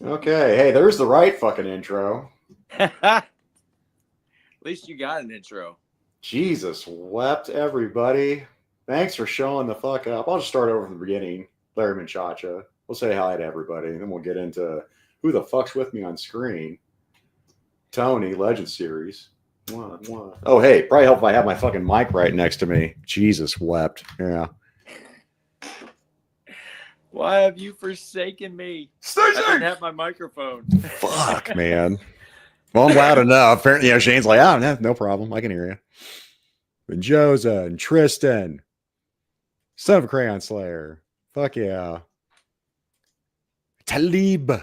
Okay, hey, there's the right fucking intro. At least you got an intro. Jesus wept, everybody. Thanks for showing the fuck up. I'll just start over from the beginning. Larry Manchacha. We'll say hi to everybody, and then we'll get into who the fuck's with me on screen. Tony, Legend Series. What? Oh, hey, probably help if I have my fucking mic right next to me. Jesus wept. Yeah. Why have you forsaken me? Stacey! I didn't have my microphone. Fuck, man. Well, I'm loud enough. Apparently, Shane's like, oh, no problem. I can hear you. And Joza and Tristan. Son of a Crayon Slayer. Fuck yeah. Talib.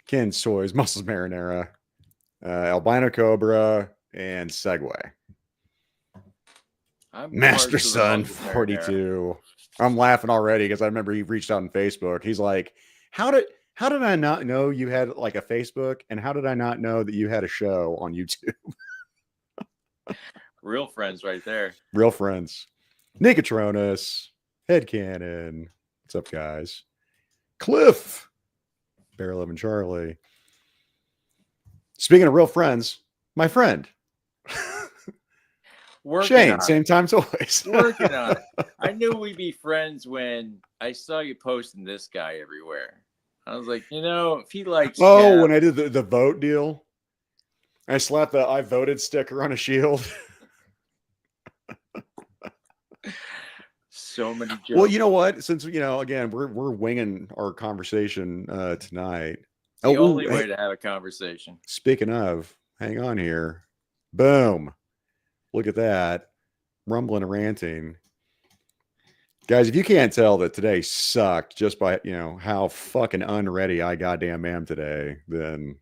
Ken Soys, Muscles Marinara. Albino Cobra. And Segway. Master Son 42. I'm laughing already because I remember he reached out on Facebook. He's like, how did I not know you had like a Facebook? And how did I not know that you had a show on YouTube? Real friends right there. Real friends. Nicotronus. Headcanon. What's up, guys? Cliff. Bear Living Charlie. Speaking of real friends, my friend. Shane, same time as always. Working on it. I knew we'd be friends when I saw you posting this guy everywhere. I was like, if he likes. Oh, when I did the vote deal, I slapped the "I voted" sticker on a shield. So many jokes. Well, you know what? Since again, we're winging our conversation tonight. The only way to have a conversation. Speaking of, hang on here. Boom. Look at that. Rumbling and ranting. Guys, if you can't tell that today sucked just by, how fucking unready I goddamn am today, then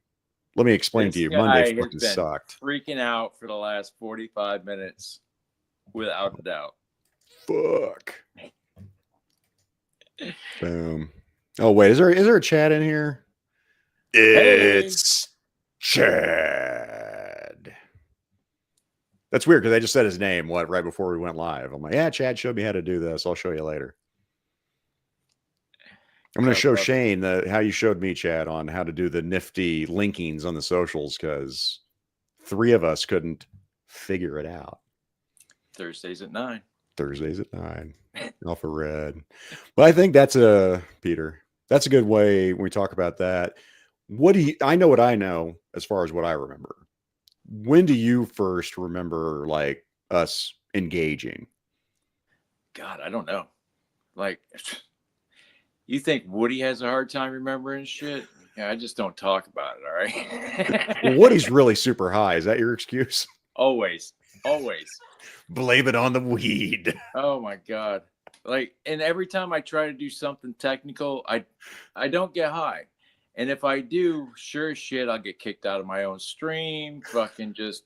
let me explain to you. Monday fucking sucked. Freaking out for the last 45 minutes, without a doubt. Fuck. Boom. Oh, wait. Is there a chat in here? It's Chad. That's weird because I just said his name right before we went live. I'm like, yeah, Chad showed me how to do this. I'll show you later. I'm going to show Shane how you showed me, Chad, on how to do the nifty linkings on the socials because 3 of us couldn't figure it out. Thursdays at 9. Alpha Red. But I think that's Peter. That's a good way when we talk about that. I know what I know as far as what I remember. When do you first remember like us engaging? God, I don't know. Like, you think Woody has a hard time remembering shit? Yeah, I just don't talk about it. All right. Well, Woody's really super high. Is that your excuse? Always. Blame it on the weed. Oh my God. Like, and every time I try to do something technical, I don't get high. And if I do, sure as shit, I'll get kicked out of my own stream. Fucking just,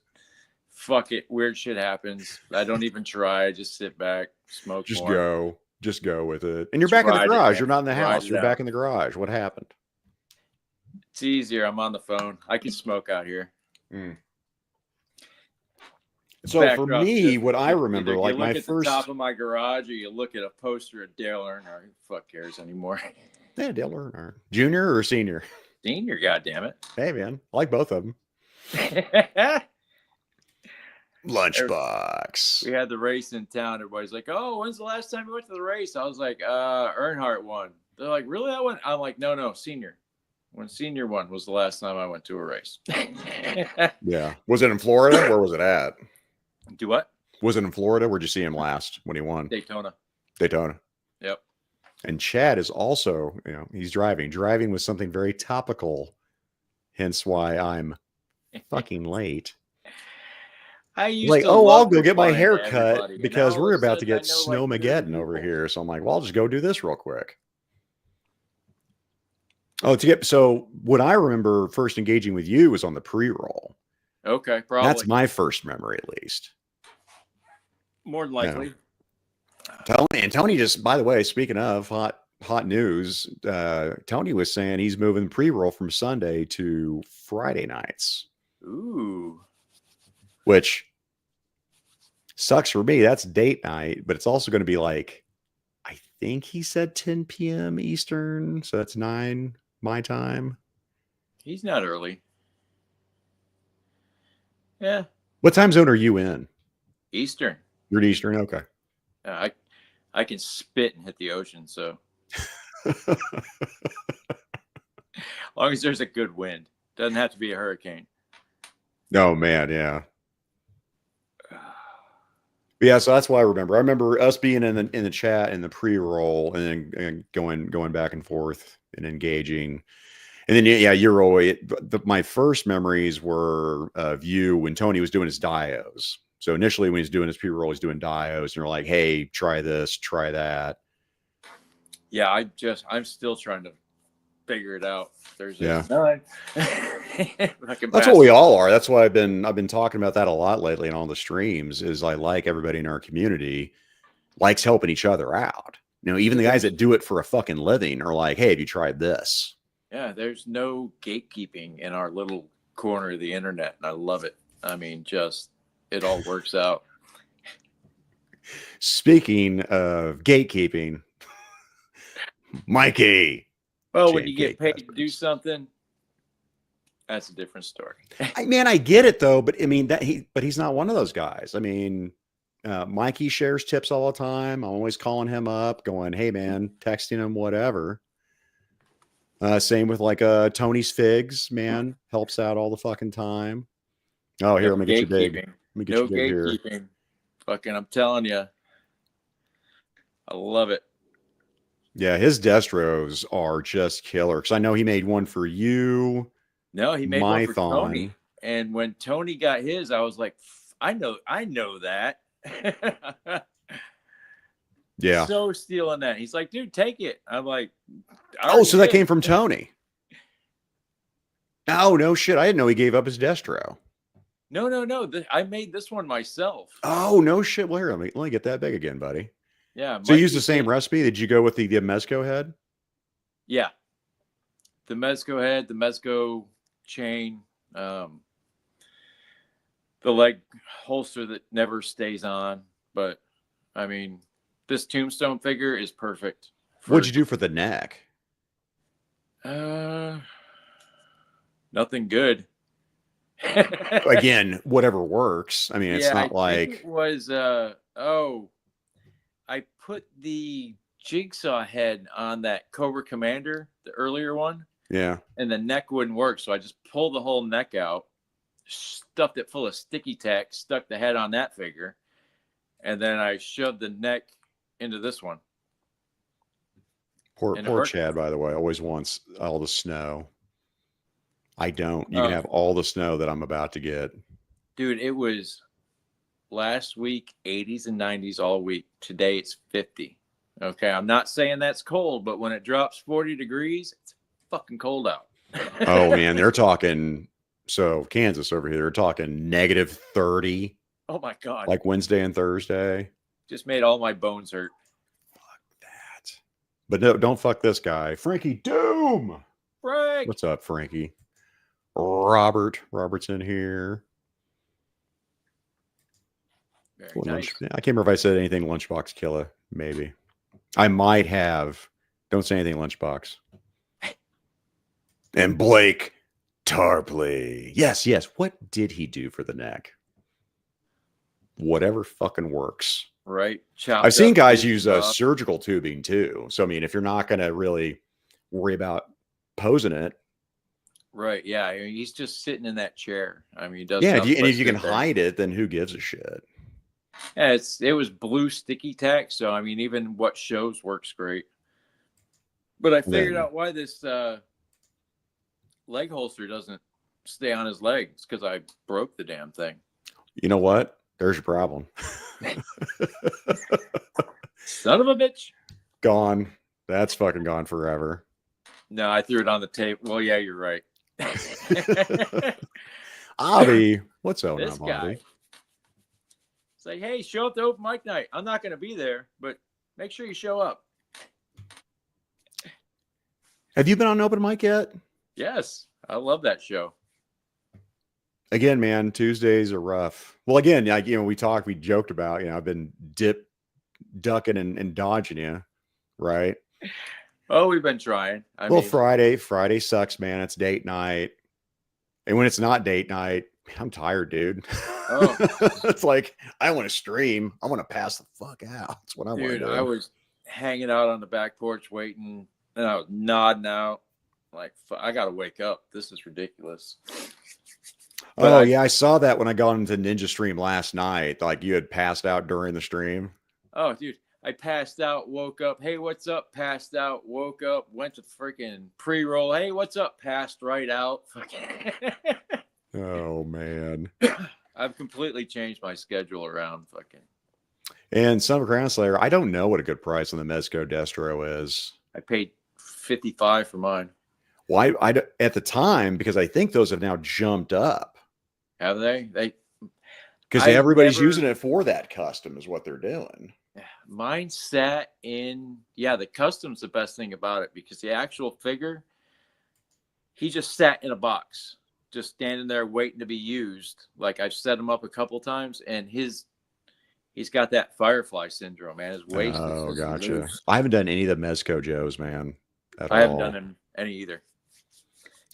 fuck it. Weird shit happens. I don't even try. I just sit back, smoke more. Just go with it. And you're back in the garage. You're not in the house. You're back in the garage. What happened? It's easier. I'm on the phone. I can smoke out here. So for me, what I remember, like my first... You look at the top of my garage or you look at a poster of Dale Earnhardt. Who the fuck cares anymore? Yeah, Dale Earnhardt. Junior or senior? Senior, goddammit. Hey, man. I like both of them. Lunchbox. We had the race in town. Everybody's like, oh, when's the last time you went to the race? I was like, Earnhart won. They're like, really? I went? I'm like, no, senior. When senior won was the last time I went to a race. Yeah. Was it in Florida? Where was it at? Do what? Was it in Florida? Where'd you see him last when he won? Daytona. Yep. And Chad is also, he's driving with something very topical. Hence why I'm fucking late. I'll go get my hair cut because we're about to get Snowmageddon over here. So I'm like, well, I'll just go do this real quick. So what I remember first engaging with you was on the pre-roll. Okay, probably. That's my first memory, at least. More than likely. Tony just, by the way, speaking of hot news, Tony was saying he's moving pre-roll from Sunday to Friday nights. Ooh. Which sucks for me. That's date night, but it's also going to be like, I think he said 10 p.m. Eastern. So that's 9 my time. He's not early. Yeah. What time zone are you in? Eastern. You're in Eastern? Okay. I can spit and hit the ocean, so as long as there's a good wind. Doesn't have to be a hurricane. Oh, man, yeah. But yeah, so that's why I remember. I remember us being in the chat in the pre-roll and then going back and forth and engaging. And then yeah, you're always my first memories were of you when Tony was doing his dios. So initially when he's doing his pre-roll, he's doing dios, and you're like, hey, try this, try that. Yeah, I'm still trying to figure it out. There's Yeah. none. That's what we all are. That's why I've been talking about that a lot lately in all the streams. Is I like everybody in our community likes helping each other out. You know, even the guys that do it for a fucking living are like, hey, have you tried this? Yeah, there's no gatekeeping in our little corner of the internet, and I love it. I mean, just it all works out. Speaking of gatekeeping, Mikey. Well, when you get paid to do something, that's a different story. I get it though, but I mean he's not one of those guys. I mean, Mikey shares tips all the time. I'm always calling him up, going, "Hey man," texting him, whatever. Same with like Tony's Figs, man, helps out all the fucking time. Oh, here, let me get you big. Let me get you big here. Fucking, I'm telling you, I love it. Yeah, his destros are just killer. Because I know he made one for you. No, he made one for Tony. And when Tony got his, I was like, I know that. Yeah. So stealing that. He's like, dude, take it. I'm like, oh, so that came from Tony. Oh, no shit. I didn't know he gave up his destro. No. I made this one myself. Oh, no shit. Well, here, let me get that big again, buddy. Yeah. So you used the same recipe? Did you go with the Mezco head? Yeah. The Mezco head, the Mezco chain, the leg holster that never stays on. But, I mean, this tombstone figure is perfect. What'd you do for the neck? Nothing good. Again, whatever works. I mean, it's not like it was I put the jigsaw head on that Cobra Commander, the earlier one. Yeah. And the neck wouldn't work, so I just pulled the whole neck out, stuffed it full of sticky tack, stuck the head on that figure, and then I shoved the neck into this one. Poor Chad, by the way, always wants all the snow. I don't. You can have all the snow that I'm about to get. Dude, it was last week 80s and 90s all week. Today it's 50. Okay, I'm not saying that's cold, but when it drops 40 degrees, it's fucking cold out. Oh man, they're talking. So Kansas over here, they're talking -30. Oh my god! Like Wednesday and Thursday. Just made all my bones hurt. Fuck that. But no, don't fuck this guy, Frankie Doom. Frank, what's up, Frankie? Robert's in here. Very nice. I can't remember if I said anything Lunchbox Killer. Maybe I might have. Don't say anything Lunchbox. And Blake Tarpley. Yes. What did he do for the neck? Whatever fucking works. Right. I've seen guys use surgical tubing too. So I mean, if you're not going to really worry about posing it. Right. Yeah. I mean, he's just sitting in that chair. I mean, he does. Yeah. If you can hide it, then who gives a shit? Yeah. It was blue sticky tack. So, I mean, even what shows works great. But I figured out why this leg holster doesn't stay on his legs, because I broke the damn thing. You know what? There's your problem. Son of a bitch. Gone. That's fucking gone forever. No, I threw it on the tape. Well, yeah, you're right. Avi, what's up, this guy? It's like, hey, show up to open mic night. I'm not going to be there, but make sure you show up. Have you been on open mic yet? Yes, I love that show. Again, man, Tuesdays are rough. Well, again, like, you know, we joked about, you know, I've been ducking and dodging you, right? Oh, we've been trying. I Well, mean, Friday sucks, man. It's date night. And when it's not date night, I'm tired, dude. oh, It's like, I want to stream. I want to pass the fuck out. That's what I want dude, to I do. was hanging out on the back porch waiting, and I was nodding out. Like, I gotta wake up. This is ridiculous. But Oh, yeah. I saw that when I got into Ninja Stream last night. Like, you had passed out during the stream. oh, dude, I passed out, woke up. Hey, what's up? Passed out, woke up, went to freaking pre-roll. Hey, what's up? Passed right out. Oh, man. I've completely changed my schedule around. And Summer Crown Slayer, I don't know what a good price on the Mezco Destro is. I paid 55 for mine. Well, at the time, because I think those have now jumped up. Have they? Because everybody's using it for that custom is what they're doing. Mine sat in, the custom's the best thing about it, because the actual figure, he just sat in a box, just standing there waiting to be used. Like, I've set him up a couple times, and he's got that firefly syndrome, man. His waist is gotcha. loose. I haven't done any of the Mezco Joes, man. I haven't done any either.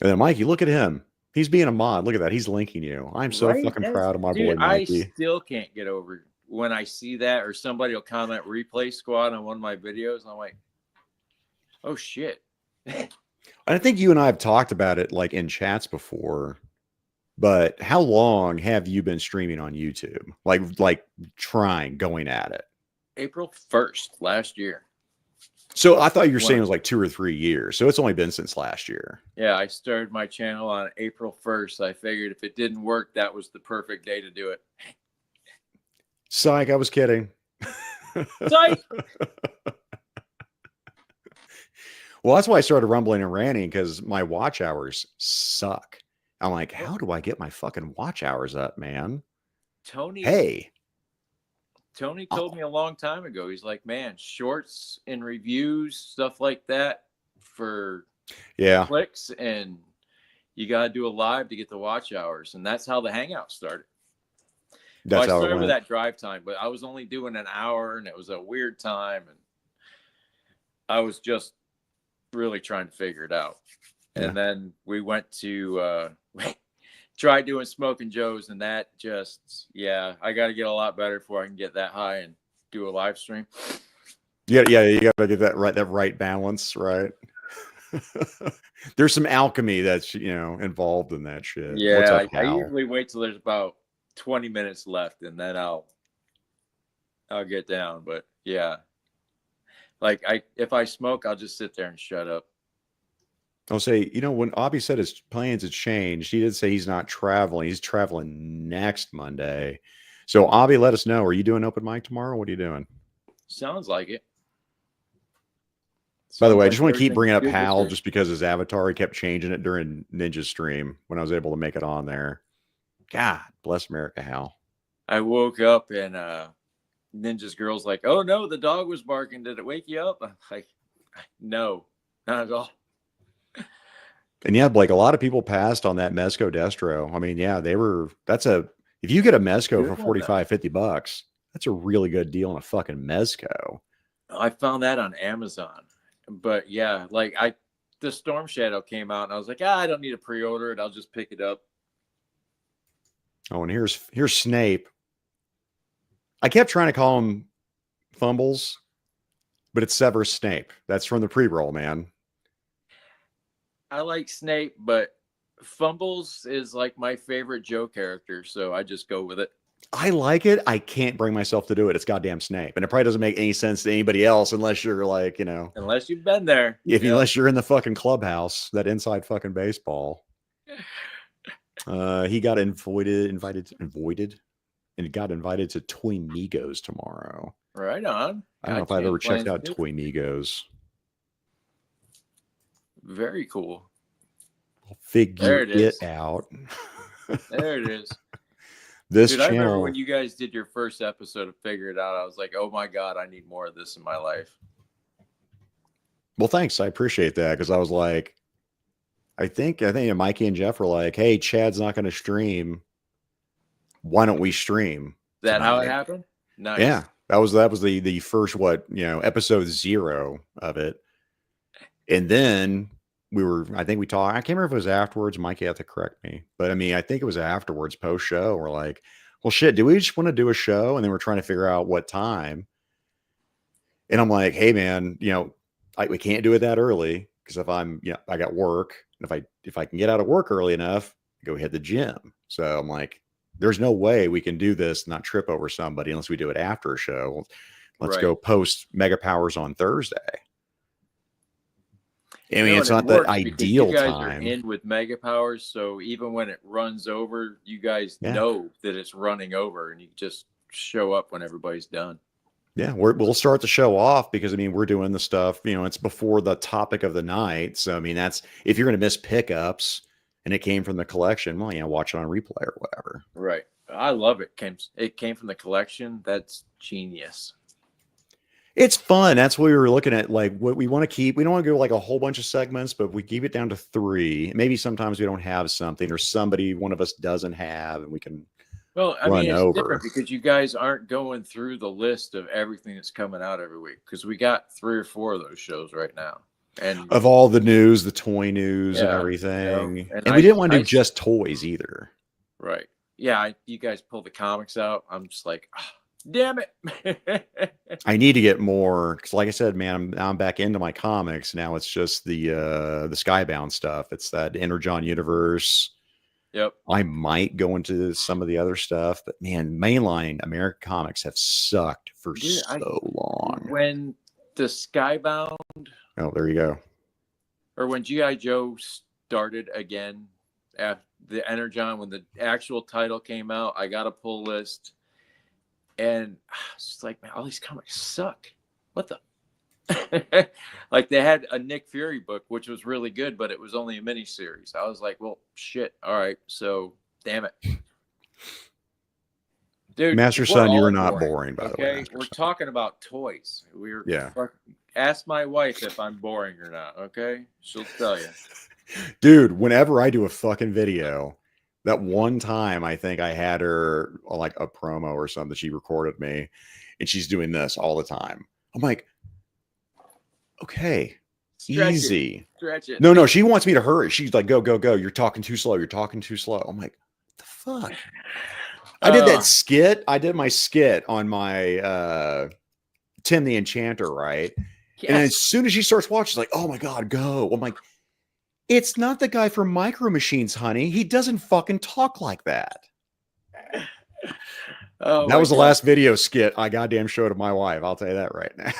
And then Mikey, look at him. He's being a mod. Look at that. He's linking you. I'm so fucking proud of my boy, Mikey. I still can't get over when I see that, or somebody will comment replay squad on one of my videos. And I'm like, oh shit. I think you and I have talked about it like in chats before, but how long have you been streaming on YouTube? Like going at it? April 1st last year. So I thought you were saying it was like 2 or 3 years. So it's only been since last year. Yeah, I started my channel on April 1st. I figured if it didn't work, that was the perfect day to do it. Psych, I was kidding. Psych! Well, that's why I started rumbling and ranting, because my watch hours suck. I'm like, how do I get my fucking watch hours up, man? Tony told me a long time ago. He's like, man, shorts and reviews, stuff like that for clicks, and you got to do a live to get the watch hours. And that's how the hangout started. I started with that drive time, but I was only doing an hour, and it was a weird time. And I was just really trying to figure it out. Yeah. And then we went to try doing Smoking Joe's, and that just, I got to get a lot better before I can get that high and do a live stream. Yeah, you got to get that right balance, right? There's some alchemy that's involved in that shit. Yeah, I usually wait till there's about 20 minutes left, and then I'll get down. But yeah, like if I smoke, I'll just sit there and shut up. I'll say, when Abby said his plans had changed, he did say he's not traveling. He's traveling next Monday. So Abby, let us know. Are you doing open mic tomorrow? What are you doing? Sounds like it. By the way, I just want to keep bringing up Hal just because his avatar, he kept changing it during Ninja stream when I was able to make it on there. God bless America, Hal. I woke up and Ninja's girl's like, oh no, the dog was barking. Did it wake you up? I'm like, no, not at all. And yeah, like a lot of people passed on that Mezco Destro. I mean, yeah, if you get a Mezco for 45, $50, that's a really good deal on a fucking Mezco. I found that on Amazon. But yeah, like the Storm Shadow came out, and I was like, I don't need to pre-order it. I'll just pick it up. Oh, and here's Snape. I kept trying to call him Fumbles, but it's Severus Snape. That's from the pre-roll, man. I like Snape, but Fumbles is like my favorite Joe character, so I just go with it. I like it. I can't bring myself to do it. It's goddamn Snape. And it probably doesn't make any sense to anybody else unless you're like, unless you've been there. Unless you're in the fucking clubhouse, that inside fucking baseball. He got invited and got invited to Toy Migos tomorrow. Right on. I don't know if I've ever checked out Toy Migos. Very cool. I'll figure it out. There it is. This Dude, channel. I remember when you guys did your first episode of Figure It Out, I was like, oh my God, I need more of this in my life. Well, thanks. I appreciate that, because I was like, I think Mikey and Jeff were like, hey, Chad's not going to stream. Why don't we stream? Is that how it happened? Nice. Yeah. That was the first, episode 0 of it. And then I think we talked, I can't remember if it was afterwards. Mike, you have to correct me. But I mean, I think it was afterwards, post show. We're like, well, shit, do we just want to do a show? And then we're trying to figure out what time. And I'm like, hey, man, we can't do it that early because if I got work. And if I can get out of work early enough, go hit the gym. So I'm like, there's no way we can do this, not trip over somebody unless we do it after a show. Let's go post Mega Powers on Thursday. I mean, it's not the ideal you guys time. Are in with Mega Powers, so even when it runs over, you guys know that it's running over, and you just show up when everybody's done. Yeah, we'll start the show off because I mean we're doing the stuff. It's before the topic of the night, so I mean that's if you're going to miss pickups and it came from the collection, well, watch it on replay or whatever. Right, I love it. It came from the collection. That's genius. It's fun. That's what we were looking at. Like what we want to keep. We don't want to go like a whole bunch of segments, but if we keep it down to 3. Maybe sometimes we don't have something or somebody one of us doesn't have, and we can. Well, I mean, it's different because you guys aren't going through the list of everything that's coming out every week because we got 3 or 4 of those shows right now, and of all the news, the toy news, and everything. And we didn't want to do just toys either. Right? Yeah, you guys pull the comics out. I'm just like. Oh, damn it. I need to get more because like I said, man, I'm back into my comics. Now it's just the Skybound stuff. It's that Energon universe. Yep. I might go into some of the other stuff, but man, mainline American comics have sucked for so long. When the Skybound there you go. Or when G.I. Joe started again after the Energon, when the actual title came out, I got a pull list. And it's just like, man, all these comics suck. What the? Like they had a Nick Fury book, which was really good, but it was only a mini series. I was like, well, shit. All right. So, damn it. Dude. Master Son, you're not boring, by the way. We're talking about toys. Ask my wife if I'm boring or not. Okay. She'll tell you. Dude, whenever I do a fucking video, that one time I think I had her like a promo or something, she recorded me and she's doing this all the time. I'm like, okay, easy. Stretch it. No, she wants me to hurry. She's like, go. You're talking too slow. I'm like, what the fuck? I did that skit. I did my skit on my Tim the Enchanter, right? Yes. And as soon as she starts watching, she's like, oh my God, go. I'm like, it's not the guy from Micro Machines, honey. He doesn't fucking talk like that. That was the last video skit I goddamn showed to my wife. I'll tell you that right now.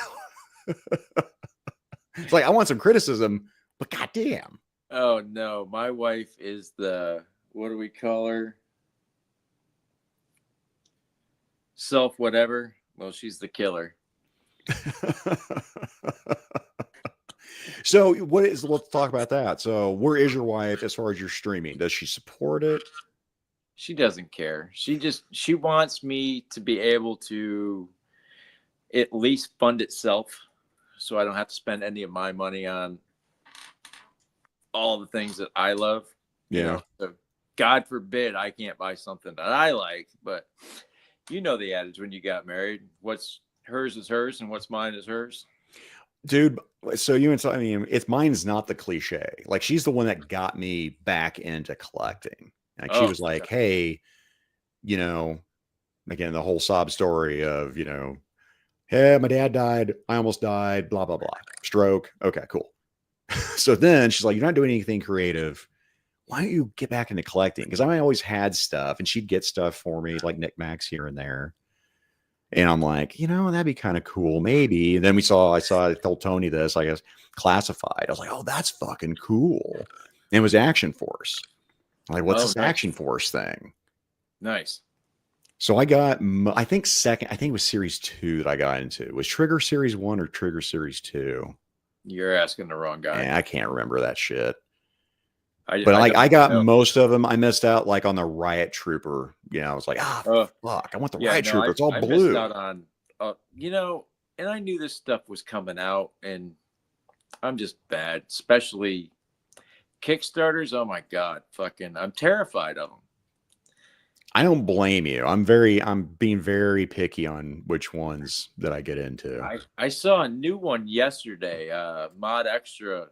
It's like, I want some criticism, but goddamn. Oh, no. My wife is what do we call her? Self whatever. Well, she's the killer. So let's talk about that. So where is your wife as far as your streaming? Does she support it? She doesn't care. She wants me to be able to at least fund itself so I don't have to spend any of my money on all the things that I love. Yeah. So God forbid I can't buy something that I like, but you know the adage when you got married, what's hers is hers and what's mine is hers. Dude, so mine's not the cliche. Like she's the one that got me back into collecting. Like she was like, hey, again, the whole sob story of, hey, my dad died. I almost died, blah, blah, blah. Stroke. Okay, cool. So then she's like, you're not doing anything creative. Why don't you get back into collecting? Because I always had stuff and she'd get stuff for me, like knickknacks here and there. And I'm like, that'd be kind of cool, maybe. And then I told Tony this, I guess, Classified. I was like, oh, that's fucking cool. And it was Action Force. I'm like, what's this Action Force thing? Nice. So I got, I think it was Series 2 that I got into. Was Trigger Series 1 or Trigger Series 2? You're asking the wrong guy. Yeah, I can't remember that shit. I got most of them. I missed out like on the Riot Trooper. I was like, fuck, I want the Riot Trooper. It's all blue. I missed out on, and I knew this stuff was coming out, and I'm just bad, especially Kickstarters. Oh my God, I'm terrified of them. I don't blame you. I'm being very picky on which ones that I get into. I saw a new one yesterday, Mod Extra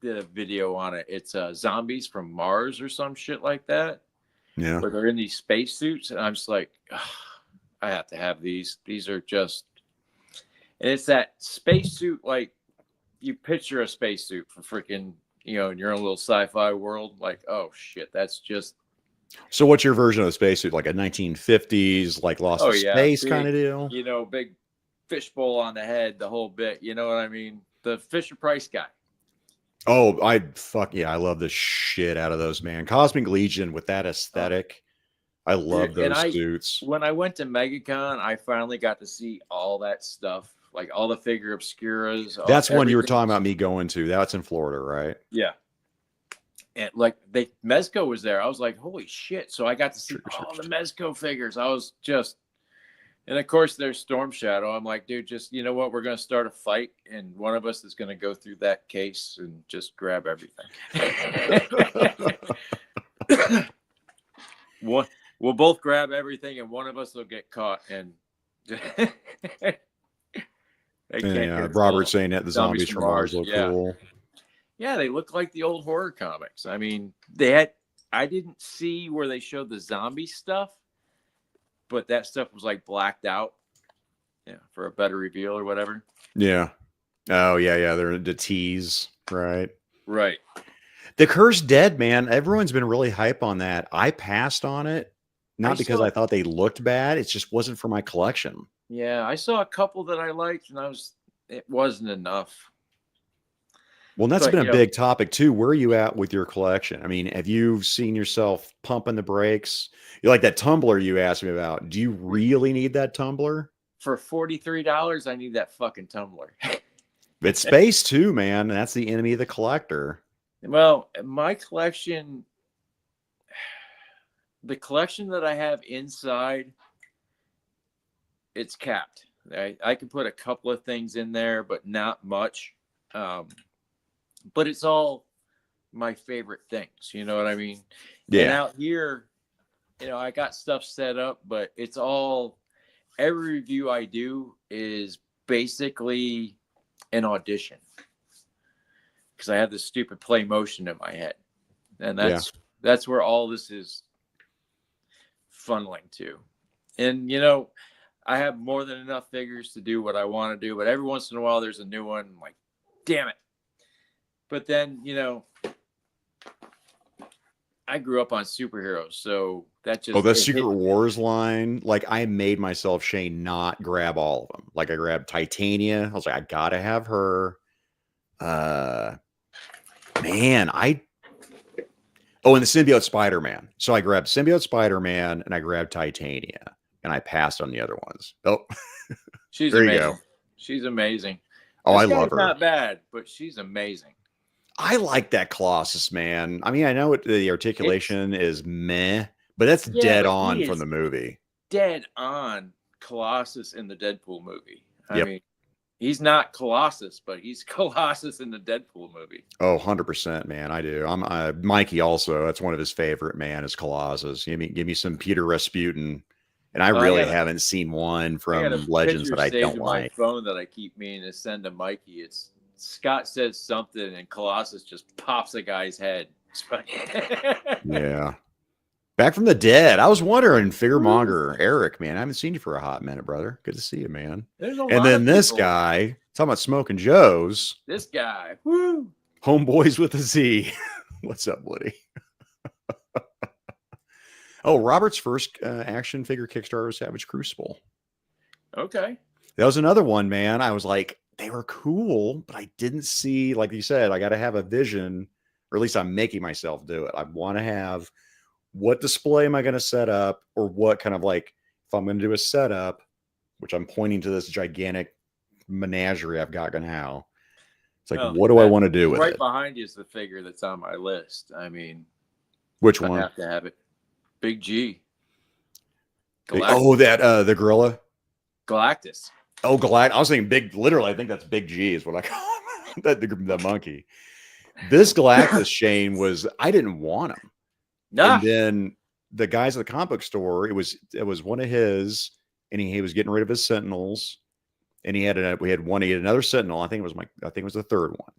did a video on it. It's zombies from Mars or some shit like that, Yeah. where they're in these spacesuits, and I'm just like, ugh, I have to have these. These are just, and it's that spacesuit like you picture a spacesuit for freaking, you know, in your own little sci-fi world. Like, oh shit, that's just. So what's your version of the spacesuit? Like a 1950s, like Lost Oh to yeah, Space kind big, of deal? you know, big fishbowl on the head, the whole bit. You know what I mean? The Fisher Price guy. Oh, I love the shit out of those, man. Cosmic Legion with that Oh, aesthetic. I love and those suits. when I went to MegaCon, I finally got to see all that stuff, like all the figure obscuras, That's one you were everything. talking about me going to. That's in Florida, right? Yeah. And like Mezco was there. I was like, holy shit. So I got to see all the Mezco figures. I was just, and of course there's Storm Shadow. I'm like, dude, just, you know what? We're going to start a fight. And one of us is going to go through that case and just grab everything. We'll both grab everything and one of us will get caught. And Robert saying that the zombies from Mars look cool. Yeah, they look like the old horror comics. I mean, I didn't see where they showed the zombie stuff, but that stuff was like blacked out. Yeah, for a better reveal or whatever. Yeah. Oh, yeah. They're the tease, right? Right. The Cursed Dead, man. Everyone's been really hype on that. I passed on it, not because I thought they looked bad. It just wasn't for my collection. Yeah, I saw a couple that I liked, and it wasn't enough. Well, that's been a big topic too. Where are you at with your collection? I mean, have you seen yourself pumping the brakes? You like that tumbler you asked me about. Do you really need that tumbler? For $43, I need that fucking tumbler. It's space too, man. That's the enemy of the collector. Well, my collection, the collection that I have inside, it's capped. I can put a couple of things in there, but not much. But it's all my favorite things. You know what I mean? Yeah. And out here, you know, I got stuff set up, but it's all, every review I do is basically an audition. Because I have this stupid play motion in my head. And that's where all this is funneling to. And, you know, I have more than enough figures to do what I want to do, but every once in a while there's a new one. I'm like, damn it. But then, you know, I grew up on superheroes, so that just... Oh, the Secret Wars line. Like, I made myself, Shane, not grab all of them. Like, I grabbed Titania. I was like, I gotta have her. Man, and the Symbiote Spider-Man. So I grabbed Symbiote Spider-Man and I grabbed Titania, and I passed on the other ones. Oh, she's there amazing. You go. She's amazing. Oh, I love her. Not bad, but she's amazing. I like that Colossus, man. I mean, I know the articulation is meh, but that's dead on from the movie. Dead on Colossus in the Deadpool movie. I mean, he's not Colossus, but he's Colossus in the Deadpool movie. Oh, 100%, man. I do. I'm Mikey also. That's one of his favorite, man, is Colossus. Give me some Peter Rasputin. And I really haven't seen one from Legends that I don't like. My phone that I keep meaning to send to Mikey. It's Scott says something and Colossus just pops a guy's head. Yeah. Back from the dead. I was wondering, Figuremonger, Eric, man. I haven't seen you for a hot minute, brother. Good to see you, man. And then this guy, talking about Smoking Joe's. This guy. Woo. Homeboys with a Z. What's up, Woody? Oh, Robert's first action figure Kickstarter was Savage Crucible. Okay. That was another one, man. I was like, they were cool, but I didn't see, like you said, I got to have a vision, or at least I'm making myself do it. I want to have, what display am I going to set up, or what kind of, like, if I'm going to do a setup, which I'm pointing to this gigantic menagerie I've got now. It's like, what do I want to do with it? Right behind you is the figure that's on my list. I mean, which one? I have to have it. Big G. Galactus. Oh, that the gorilla. Galactus. Oh, Galactus. I was thinking big. Literally, I think that's Big G is what I call him. the monkey. This Galactus, Shane, was, I didn't want him. And then the guys at the comic book store, it was one of his, and he was getting rid of his Sentinels, and he had another Sentinel. I think it was the third one.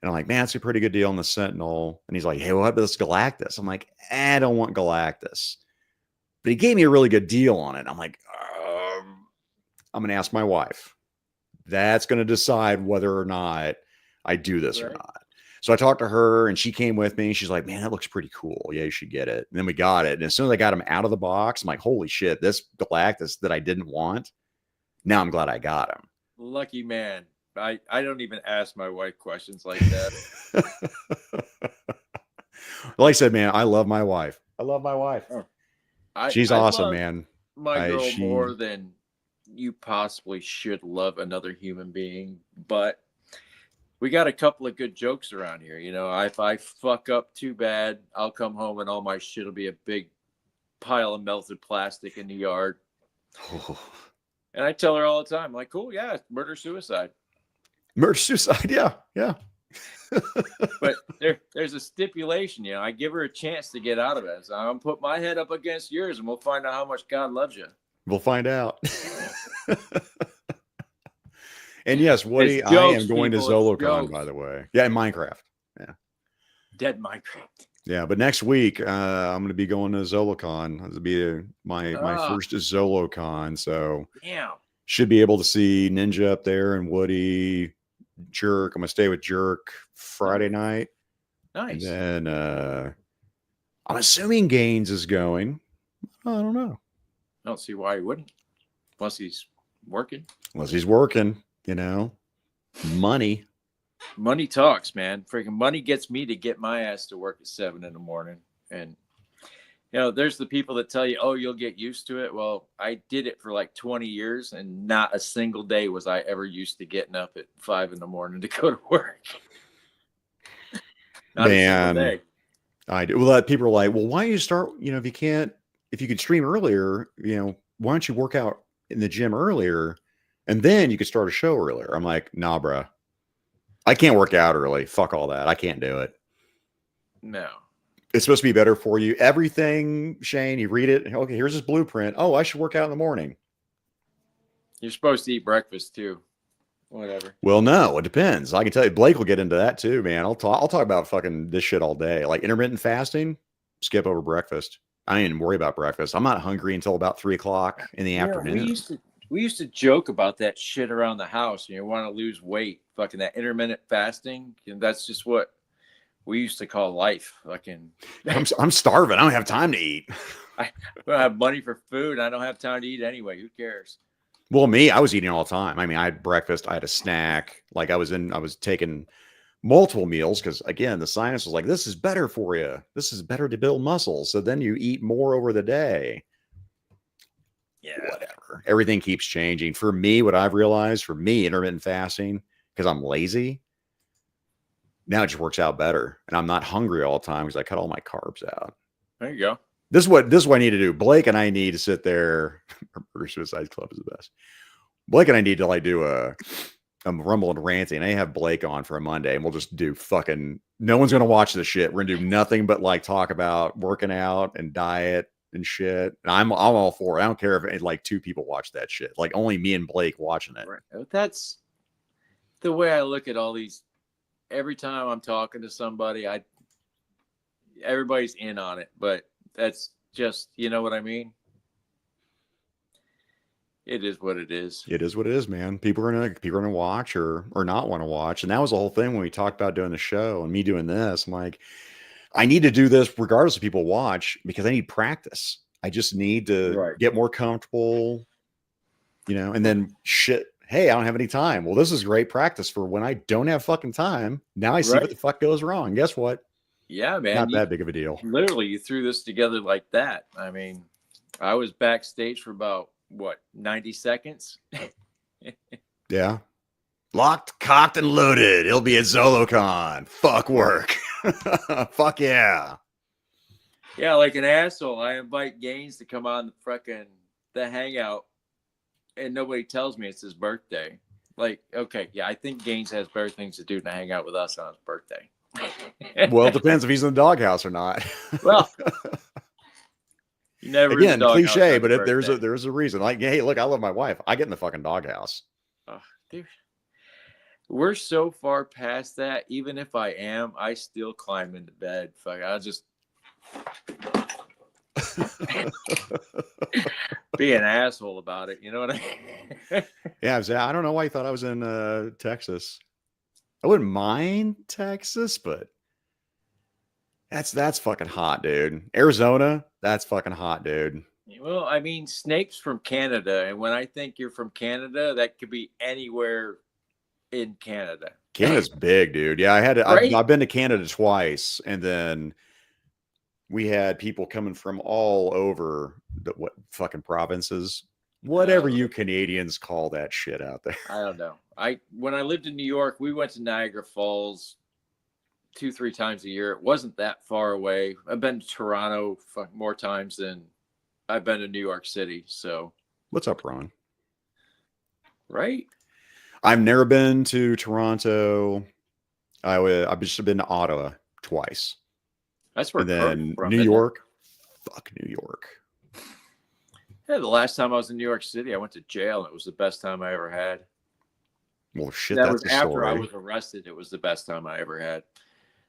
And I'm like, man, it's a pretty good deal on the Sentinel. And he's like, hey, what about this Galactus? I'm like, I don't want Galactus. But he gave me a really good deal on it. I'm like, I'm going to ask my wife. That's going to decide whether or not I do this or not. So I talked to her and she came with me. She's like, man, that looks pretty cool. Yeah, you should get it. And then we got it. And as soon as I got him out of the box, I'm like, holy shit, this Galactus that I didn't want. Now I'm glad I got him. Lucky man. I don't even ask my wife questions like that. Like I said, man, I love my wife. I love my wife. She's awesome, man. My girl more than you possibly should love another human being, but we got a couple of good jokes around here. You know, if I fuck up too bad, I'll come home and all my shit will be a big pile of melted plastic in the yard. And I tell her all the time, like, cool, yeah, murder suicide. Murder suicide, yeah. But there's a stipulation, you know. I give her a chance to get out of it. So I'm gonna put my head up against yours, and we'll find out how much God loves you. We'll find out. And yes, Woody, I am going to ZoloCon, by the way. Yeah, in Minecraft. Yeah. Dead Minecraft. Yeah, but next week I'm going to be going to ZoloCon. This will be my first ZoloCon, so should be able to see Ninja up there and Woody, Jerk. I'm going to stay with Jerk Friday night. Nice. And then I'm assuming Gaines is going. I don't know. I don't see why he wouldn't, unless he's working. Unless he's working, you know. Money. Money talks, man. Freaking money gets me to get my ass to work at 7 a.m. And, you know, there's the people that tell you, oh, you'll get used to it. Well, I did it for like 20 years, and not a single day was I ever used to getting up at 5 a.m. to go to work. Not man, a single day. I do. Well, people are like, well, why don't you start, you know, if you could stream earlier, you know, why don't you work out in the gym earlier and then you could start a show earlier? I'm like, nah, bro. I can't work out early. Fuck all that. I can't do it. No. It's supposed to be better for you. Everything, Shane, you read it. Okay, here's this blueprint. Oh, I should work out in the morning. You're supposed to eat breakfast too. Whatever. Well, no, it depends. I can tell you, Blake will get into that too, man. I'll talk about fucking this shit all day. Like intermittent fasting, skip over breakfast. I didn't even worry about breakfast. I'm not hungry until about 3 o'clock in the afternoon. We used to joke about that shit around the house. You want to lose weight, fucking that intermittent fasting. And that's just what we used to call life. Fucking, I'm starving. I don't have time to eat. I don't have money for food. I don't have time to eat anyway. Who cares? Well, me, I was eating all the time. I mean, I had breakfast. I had a snack. Like I was taking multiple meals because, again, the science was like, this is better for you. This is better to build muscles. So then you eat more over the day. Yeah, whatever. Everything keeps changing. For me, what I've realized, intermittent fasting, because I'm lazy, now it just works out better. And I'm not hungry all the time because I cut all my carbs out. There you go. This is what I need to do. Blake and I need to sit there. Murder Suicide Club is the best. Blake and I need to like do a Rumble and Ranting. I have Blake on for a Monday, and we'll just do fucking. No one's gonna watch the shit. We're gonna do nothing but like talk about working out and diet and shit. And I'm all for it. I don't care if like 2 people watch that shit. Like only me and Blake watching it. Right. That's the way I look at all these. Every time I'm talking to somebody, everybody's in on it, but that's just, you know what I mean? It is what it is. It is what it is, man. People are gonna watch or not want to watch. And that was the whole thing when we talked about doing the show and me doing this. I'm like, I need to do this regardless if people watch because I need practice. I just need to get more comfortable, you know, and then shit. Hey, I don't have any time. Well, this is great practice for when I don't have fucking time. Now I see what the fuck goes wrong. Guess what? Yeah, man. Not that big of a deal. Literally, you threw this together like that. I mean, I was backstage for about, 90 seconds? Yeah. Locked, cocked, and loaded. It'll be at ZoloCon. Fuck work. Fuck yeah. Yeah, like an asshole. I invite Gaines to come on the hangout, and nobody tells me it's his birthday. Like, okay, yeah, I think Gaines has better things to do than hang out with us on his birthday. Well, it depends if he's in the doghouse or not. Well, you never again, cliche, but there's a reason. Like, hey, look, I love my wife. I get in the fucking doghouse. Oh, dude. We're so far past that. Even if I am, I still climb into bed. Fuck, I'll just be an asshole about it. You know what I mean? Yeah, I don't know why you thought I was in Texas. I wouldn't mind Texas, but that's fucking hot, dude. Arizona, that's fucking hot, dude. Well, I mean, Snape's from Canada, and when I think you're from Canada, that could be anywhere in Canada. Canada's big, dude. Yeah, Right? I've been to Canada twice, and then we had people coming from all over the what fucking provinces, whatever Uh, you Canadians call that shit out there. I don't know. When I lived in New York, we went to Niagara Falls 2-3 times a year. It wasn't that far away. I've been to Toronto more times than I've been to New York City. So, What's up, Ron? right? I've never been to Toronto. I've just been to Ottawa twice, That's where and Kurt's then from, New isn't it? York. Fuck New York. Yeah, the last time I was in New York City, I went to jail, and it was the best time I ever had. Well, shit, That was that's a after I story. was arrested. It was the best time I ever had.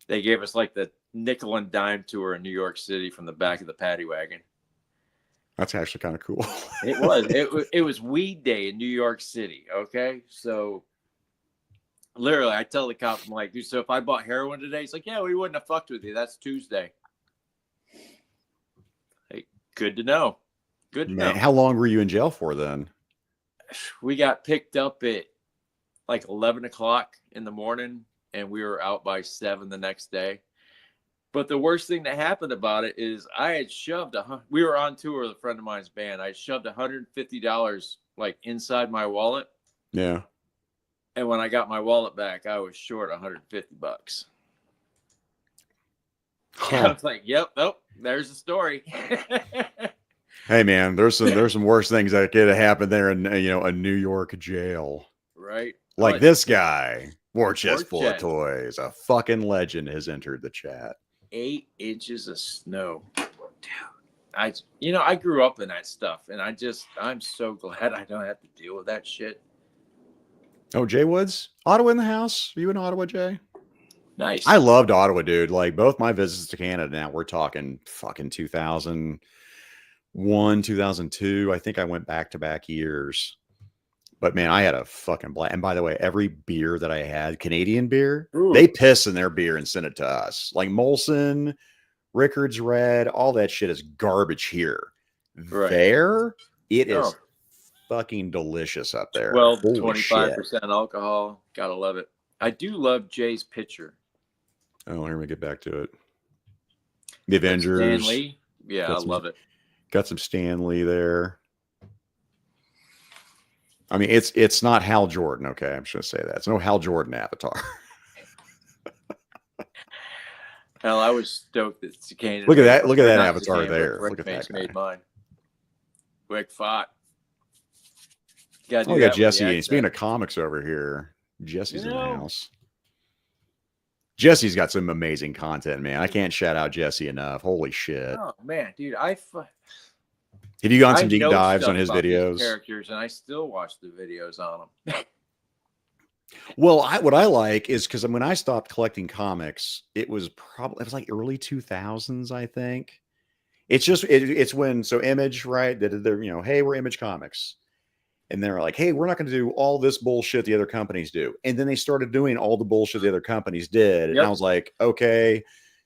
They gave us like the nickel and dime tour in New York City from the back of the paddy wagon. That's actually kind of cool. It was. It was weed day in New York City. Okay, so literally, I tell the cop, I'm like, dude, so if I bought heroin today, he's like, yeah, we wouldn't have fucked with you. That's Tuesday. Hey, good to know. Good to Man, know. how long were you in jail for then? We got picked up at like 11 o'clock in the morning, and we were out by 7 the next day. But the worst thing that happened about it is I had shoved we were on tour with a friend of mine's band. I shoved $150 like inside my wallet. Yeah. And when I got my wallet back, I was short $150. Huh. I was like, yep, nope, there's the story. Hey man, there's some worse things that could have happened there in a New York jail. Right? Like this guy, war chest full of chest. toys, a fucking legend has entered the chat. 8 inches of snow. Dude. I grew up in that stuff, and I'm so glad I don't have to deal with that shit. Oh, Jay Woods, Ottawa in the house. Are you in Ottawa, Jay? Nice. I loved Ottawa, dude. Like both my visits to Canada. Now we're talking fucking 2001, 2002. I think I went back to back years. But man, I had a fucking blast. And by the way, every beer that I had, Canadian beer, they piss in their beer and send it to us. Like Molson, Rickard's Red, all that shit is garbage here. Right. There, it is fucking delicious up there. 12 to 25% alcohol. Gotta love it. I do love Jay's picture. Oh, here we get back to it. The Avengers. Stan Lee. Yeah, I love it. Got some Stan Lee there. I mean, it's not Hal Jordan, okay? I'm just gonna say that. It's no Hal Jordan avatar. Hell, I was stoked that Cicane. Look at that! Look at that avatar there. Look at that guy. Made mine. Quick fought. Oh, we got Jesse. Speaking of comics over here, Jesse's in the house. Jesse's got some amazing content, man. I can't shout out Jesse enough. Holy shit! Oh man, dude, have you gone some deep know dives on his videos? Characters, and I still watch the videos on them. Well, what I like is because when I stopped collecting comics, it was like early 2000s, I think. It's just it's when Image, right? That they're hey, we're Image Comics, and they're like, hey, we're not going to do all this bullshit the other companies do, and then they started doing all the bullshit the other companies did, and I was like, okay,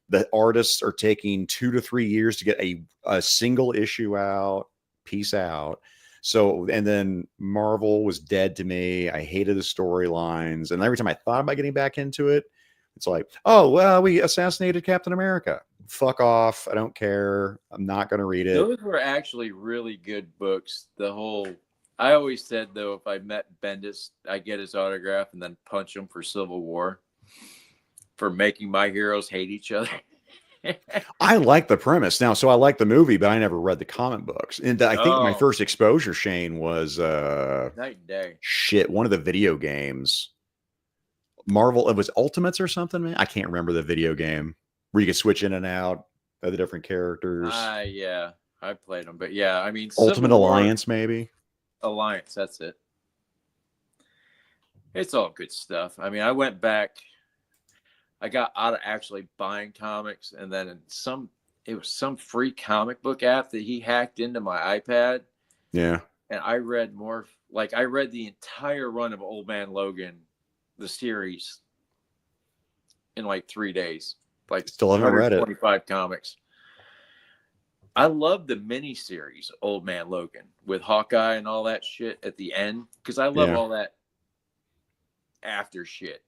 the artists are taking 2 to 3 years to get a single issue out. Peace out. So, and then Marvel was dead to me. I hated the storylines. And every time I thought about getting back into it, it's like, oh, well, we assassinated Captain America. Fuck off. I don't care. I'm not going to read it. Those were actually really good books. I always said, though, if I met Bendis, I get his autograph and then punch him for Civil War for making my heroes hate each other. I like the premise now. So I like the movie, but I never read the comic books. And I think my first exposure, Shane, was Night and Day. Shit, one of the video games. Marvel, it was Ultimates or something, man. I can't remember the video game where you could switch in and out of the different characters. Yeah, I played them, but yeah, I mean, Ultimate Alliance, maybe. Alliance, that's it. It's all good stuff. I mean, I went back. I got out of actually buying comics, and then it was some free comic book app that he hacked into my iPad, Yeah. and I read more. Like I read the entire run of Old Man Logan, the series, in like 3 days, like Still haven't read it. 125 comics. I love the mini series Old Man Logan with Hawkeye and all that shit at the end because I love Yeah. all that after shit.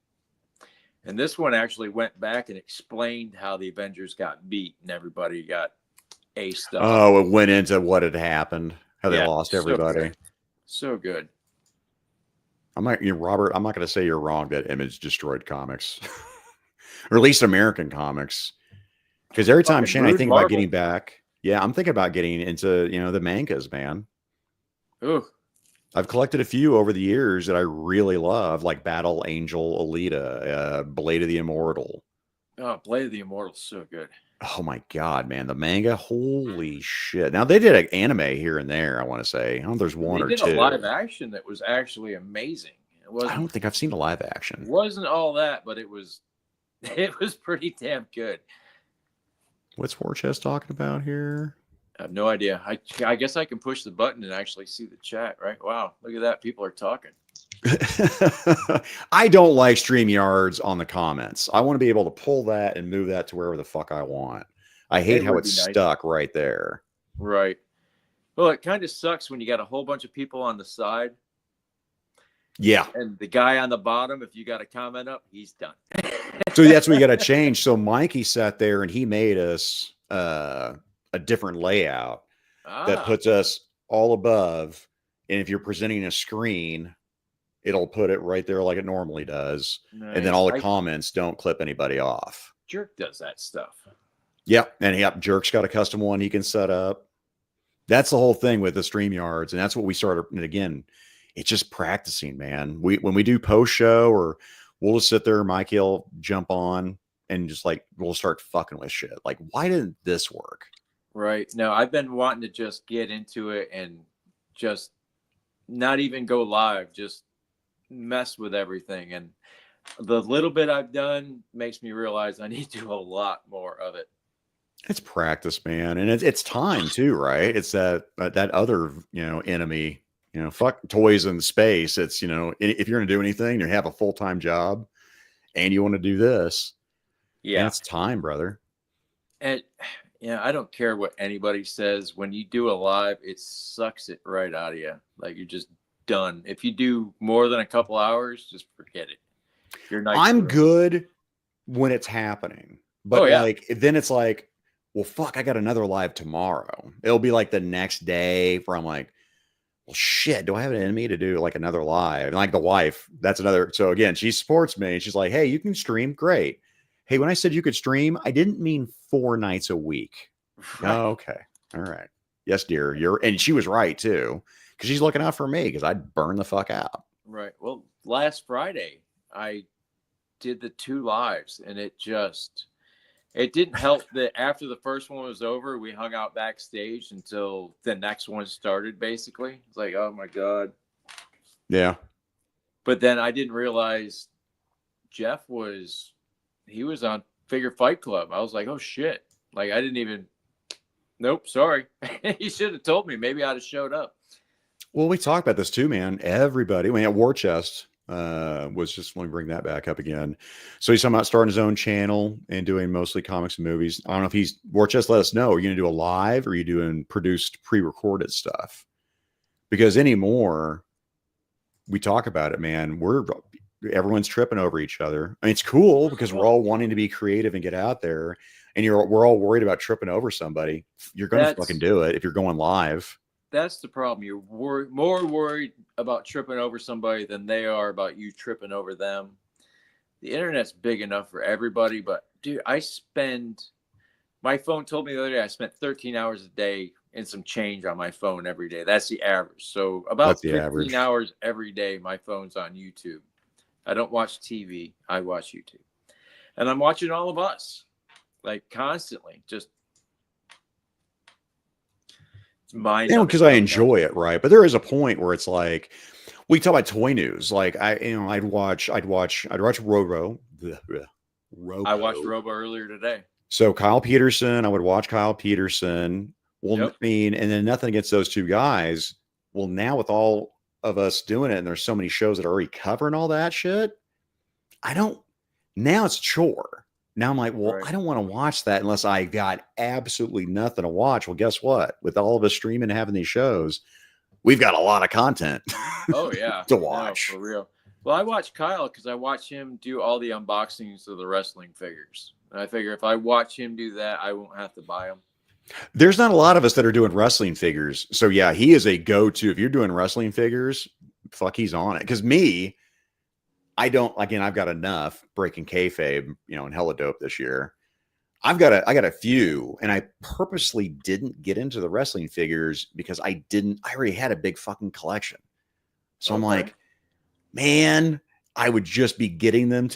And this one actually went back and explained how the Avengers got beat and everybody got aced up. Oh, it went into what had happened, how they Yeah, lost so everybody. good. So good. Robert, I'm not going to say you're wrong that Image destroyed comics, or at least American comics. Because every time, Fucking Shane, I rude think about Marvel. getting back. Yeah, I'm thinking about getting into, the mangas, man. Ooh. I've collected a few over the years that I really love, like Battle Angel Alita, Blade of the Immortal. Oh, Blade of the Immortal, so good. Oh my god, man, the manga, holy shit! Now they did an anime here and there. I want to say, I don't know if there's one They or did a live two. action that was actually amazing. It I wasn't don't think I've seen a live action. wasn't all that, but it was pretty damn good. What's War Chest talking about here? I have no idea. I guess I can push the button and actually see the chat, right? Wow, look at that. People are talking. I don't like StreamYards on the comments. I want to be able to pull that and move that to wherever the fuck I want. I hate It how would it's be nice. stuck right there. Right. Well, it kind of sucks when you got a whole bunch of people on the side. Yeah. And the guy on the bottom, if you got a comment up, he's done. So that's what you got to change. So Mikey sat there and he made us a different layout that puts us all above. And if you're presenting a screen, it'll put it right there like it normally does. Nice. And then all the comments don't clip anybody off. Jerk does that stuff. Yep. And Jerk's got a custom one he can set up. That's the whole thing with the StreamYards. And that's what we started. And again, it's just practicing, man. When we do post show, or we'll just sit there, Mikey will jump on and just like, we'll start fucking with shit. Like, why didn't this work? Right. No, I've been wanting to just get into it and just not even go live, just mess with everything. And the little bit I've done makes me realize I need to do a lot more of it. It's practice, man. And it's time too, right? It's that other, enemy, fuck toys in space. It's, if you're going to do anything, you have a full-time job and you want to do this. Yeah. And it's time, brother. And I don't care what anybody says. When you do a live, it sucks it right out of you. Like you're just done. If you do more than a couple hours, just forget it. I'm good when it's happening. But like, then it's like, well, fuck, I got another live tomorrow. It'll be like the next day where I'm like, well, shit, do I have an enemy to do like another live? And like the wife, that's another. So again, she supports me. She's like, hey, you can stream. Great. Hey, when I said you could stream, I didn't mean 4 nights a week. Right. Oh, okay. All right. Yes, dear. And she was right too, because she's looking out for me because I'd burn the fuck out. Right. Well, last Friday, I did the 2 lives and it didn't help that after the first one was over, we hung out backstage until the next one started, basically. It's like, oh my God. Yeah. But then I didn't realize Jeff was on Figure Fight Club. I was like, oh shit. Like I didn't even, nope, sorry. He should have told me. Maybe I'd have showed up. Well, we talked about this too, man. Everybody, at War Chest, was just, let me bring that back up again. So he's talking about starting his own channel and doing mostly comics and movies. I don't know if War Chest, let us know. Are you going to do a live, or are you doing produced, pre-recorded stuff? Because anymore, we talk about it, man. Everyone's tripping over each other. I mean, it's cool because we're all wanting to be creative and get out there, and we're all worried about tripping over somebody. You're going to fucking do it if you're going live. That's the problem. You're more worried about tripping over somebody than they are about you tripping over them. The internet's big enough for everybody, but dude, my phone told me the other day I spent 13 hours a day and some change on my phone every day. That's the average. So about 15 hours every day, my phone's on YouTube. I don't watch TV. I watch YouTube. And I'm watching all of us, like constantly. mind And on because its I own now. enjoy it, right? But there is a point where it's like we talk about toy news. Like I'd watch I watched Robo. Robo earlier today. So Kyle Peterson, I would watch Kyle Peterson. Well, I Yep. mean, and then nothing against those two guys. Well, now with all of us doing it, and there's so many shows that are already covering all that shit, I don't. Now it's a chore. Now I'm like, well, Right. I don't want to watch that unless I got absolutely nothing to watch. Well, guess what? With all of us streaming and having these shows, we've got a lot of content Oh yeah. to No, watch. for real. Well, I watch Kyle because I watch him do all the unboxings of the wrestling figures. And I figure if I watch him do that, I won't have to buy them. There's not a lot of us that are doing wrestling figures. So yeah, he is a go-to. If you're doing wrestling figures, fuck, he's on it. Because me, I don't. Again, I've got enough breaking kayfabe, and hella dope this year. I got a few, and I purposely didn't get into the wrestling figures because I already had a big fucking collection. So I'm Okay. like, man, I would just be getting them,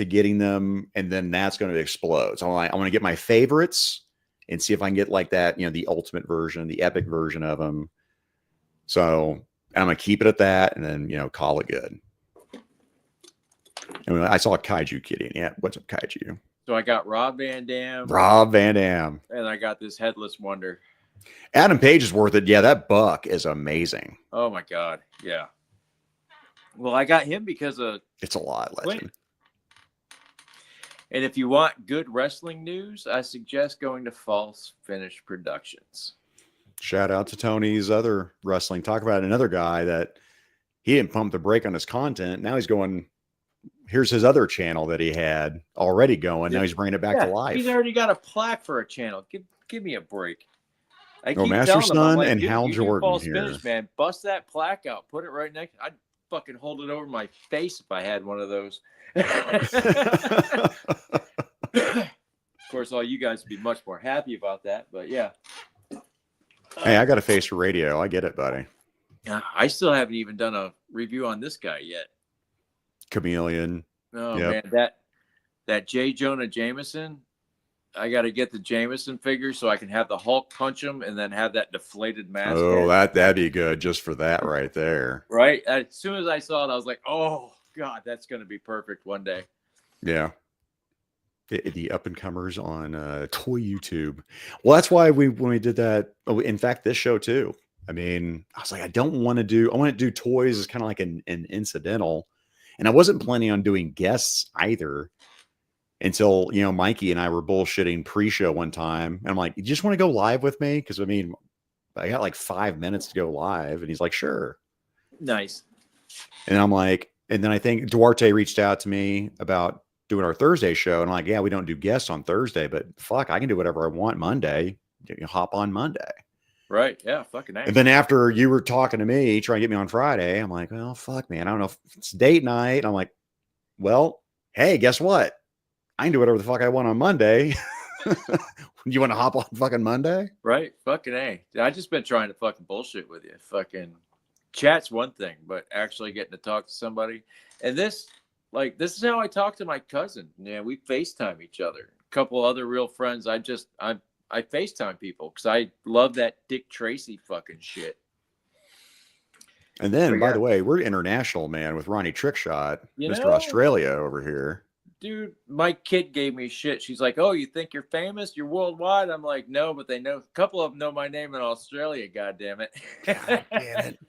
and then that's going to explode. So I'm like, I want to get my favorites and see if I can get like that, the ultimate version, the epic version of them. So I'm gonna keep it at that, and then call it good. And I saw a Kaiju Kitty. Yeah, what's up, Kaiju? So I got Rob Van Dam. Rob Van Dam. And I got this Headless Wonder. Adam Page is worth it. Yeah, that buck is amazing. Oh my God. Yeah. Well, I got him because of It's a lot, legend. And if you want good wrestling news, I suggest going to False Finish Productions. Shout out to Tony's other wrestling. Talk about another guy that he didn't pump the brake on his content. Now he's going, here's his other channel that he had already going. Now he's bringing it back to life. He's already got a plaque for a channel. Give me a break. I keep Master telling him, I'm Son like, and dude, Hal you Jordan do False here. Finish, man. Bust that plaque out. Put it right next. I'd fucking hold it over my face if I had one of those. Of course, all you guys would be much more happy about that, but yeah. Hey, I got a face for radio. I get it, buddy. I still haven't even done a review on this guy yet. Chameleon. Oh man, that J. Jonah Jameson. I got to get the Jameson figure so I can have the Hulk punch him and then have that deflated mask. Oh, that'd be good just for that right there. Right. As soon as I saw it, I was like, oh God, that's going to be perfect one day. Yeah. The up and comers on Toy YouTube. Well, that's why when we did that. Oh, in fact, this show too. I mean, I was like, I want to do toys as kind of like an incidental, and I wasn't planning on doing guests either until Mikey and I were bullshitting pre-show one time, and I'm like, you just want to go live with me? Because I mean, I got like 5 minutes to go live, and he's like, sure. Nice. And I'm like, and then I think Duarte reached out to me about doing our Thursday show. And I'm like, yeah, we don't do guests on Thursday, but fuck, I can do whatever I want Monday. You hop on Monday. Right. Yeah. Fucking nice. And then after you were talking to me, trying to get me on Friday, I'm like, well, fuck, man. I don't know if it's date night. And I'm like, well, hey, guess what? I can do whatever the fuck I want on Monday. You want to hop on fucking Monday? Right. Fucking A. I just been trying to fucking bullshit with you. Fucking chat's one thing, but actually getting to talk to somebody. And this is how I talk to my cousin. Yeah, we FaceTime each other. A couple other real friends. I FaceTime people because I love that Dick Tracy fucking shit. And then, by the way, we're international, man, with Ronnie Trickshot, Mr. Australia over here. Dude, my kid gave me shit. She's like, oh, you think you're famous? You're worldwide? I'm like, no, but they know. A couple of them know my name in Australia, God damn it. God damn it.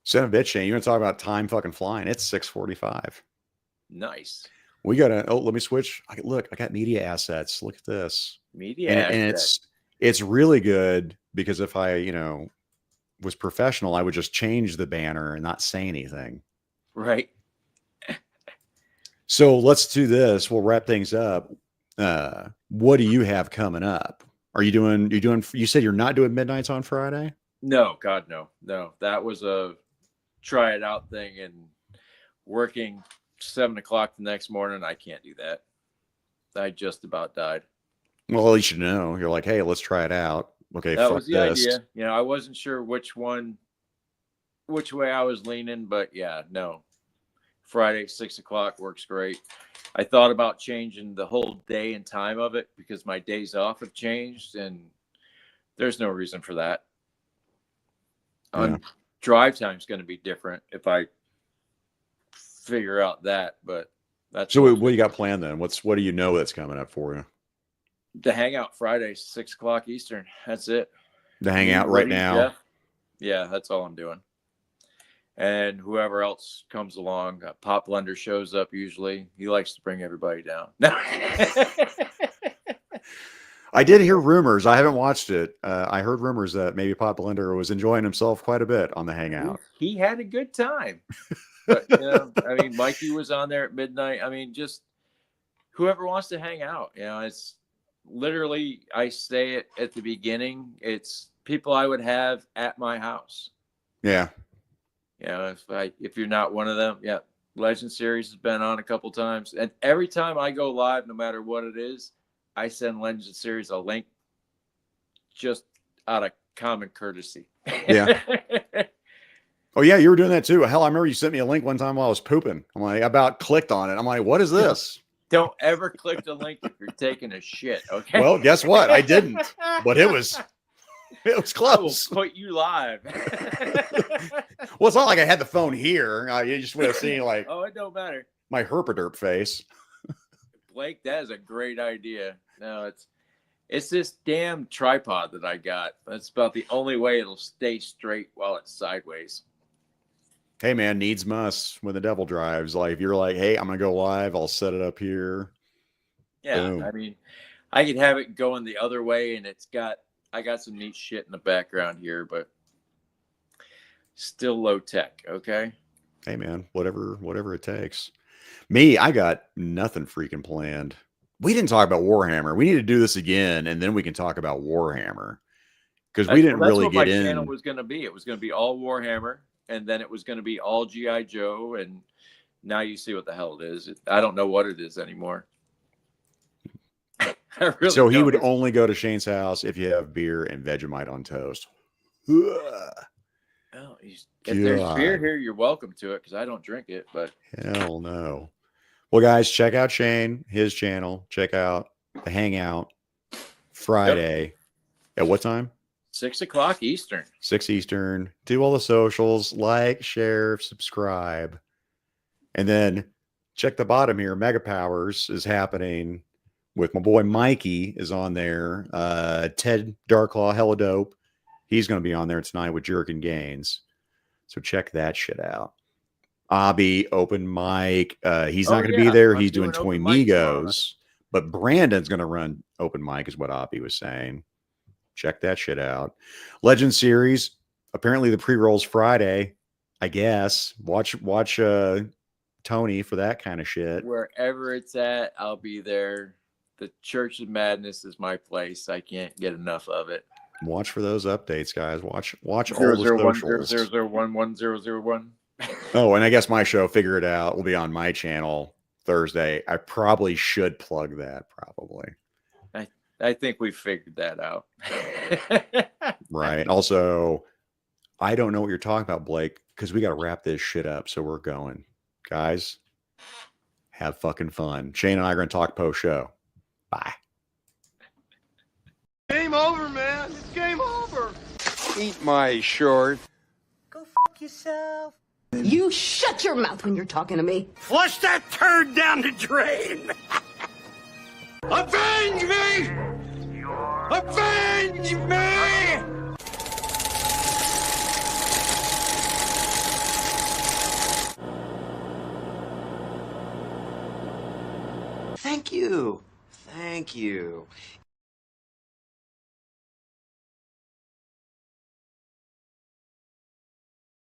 Son of a bitch, Shane, you want to talk about time fucking flying? It's 6:45. Nice. We got to, let me switch. I got media assets. Look at this. And it's really good because if I, was professional, I would just change the banner and not say anything. Right. So let's do this. We'll wrap things up. What do you have coming up? You said you're not doing midnights on Friday? No, God, no. No, that was a try it out thing, and working 7 o'clock the next morning, I can't do that. I just about died. Well, at least you know. You're like, hey, let's try it out. Okay, that was the idea. I wasn't sure which way I was leaning, but yeah, no. Friday, 6 o'clock works great. I thought about changing the whole day and time of it because my days off have changed, and there's no reason for that. Yeah. Drive time is going to be different if I figure out that, but that's So what do you got planned then? What do you know that's coming up for you? the hangout Friday, 6 o'clock Eastern. That's it. The hangout Me, right Woody, now. Jeff. Yeah, that's all I'm doing. And whoever else comes along, Pop Blender shows up usually. He likes to bring everybody down. I did hear rumors. I haven't watched it. I heard rumors that maybe Pop Blender was enjoying himself quite a bit on the hangout. He had a good time. But, you know, I mean, Mikey was on there at midnight. I mean, just whoever wants to hang out, you know, it's literally, I say it at the beginning, it's people I would have at my house. Yeah. You know, if you're not one of them, yeah. Legend Series has been on a couple times, and every time I go live, no matter what it is, I send Legend Series a link just out of common courtesy. Yeah. Oh yeah, you were doing that too. Hell, I remember you sent me a link one time while I was pooping. I'm like, I about clicked on it. I'm like, what is this? Don't ever click the link if you're taking a shit. Okay. Well, guess what? I didn't, but it was close. I will put you live. Well, it's not like I had the phone here. You just would have seen like, oh, it don't matter. My herpaderp face. Blake, that is a great idea. No, it's this damn tripod that I got. That's about the only way it'll stay straight while it's sideways. Hey man, needs must when the devil drives. Like if you're like, hey, I'm gonna go live, I'll set it up here. Yeah, boom. I mean, I could have it going the other way, and I got some neat shit in the background here, but still low tech. Okay. Hey man, whatever it takes. Me, I got nothing freaking planned. We didn't talk about Warhammer. We need to do this again, and then we can talk about Warhammer because we didn't really get in. That's what my channel was going to be. It was going to be all Warhammer, and then it was going to be all G.I. Joe, and now you see what the hell it is. I don't know what it is anymore. Really so he would only go to Shane's house if you have beer and Vegemite on toast. Oh, if there's beer here, you're welcome to it because I don't drink it. But hell no. Well, guys, check out Shane, his channel. Check out the Hangout Friday. At what time? 6 o'clock Eastern. 6 Eastern. Do all the socials. Like, share, subscribe. And then check the bottom here. Mega Powers is happening with my boy Mikey is on there. Ted Darklaw, hella dope. He's going to be on there tonight with Jerkin Gaines. So check that shit out. Abby, open mic. He's not going to be there. He's doing Toy Migos. But Brandon's going to run open mic is what Abby was saying. Check that shit out. Legend Series. Apparently the pre-roll's Friday. I guess. Watch Tony for that kind of shit. Wherever it's at, I'll be there. The Church of Madness is my place. I can't get enough of it. Watch for those updates, guys. Watch all the socials. 0011001. Oh, and I guess my show, Figure It Out, will be on my channel Thursday. I probably should plug that, probably. I think we figured that out. Right. Also, I don't know what you're talking about, Blake, because we got to wrap this shit up. So we're going. Guys, have fucking fun. Shane and I are going to talk post-show. Bye. Game over, man. It's game over. Eat my short. Go fuck yourself. You shut your mouth when you're talking to me. Flush that turd down the drain. Avenge me! Avenge me! Thank you. Thank you.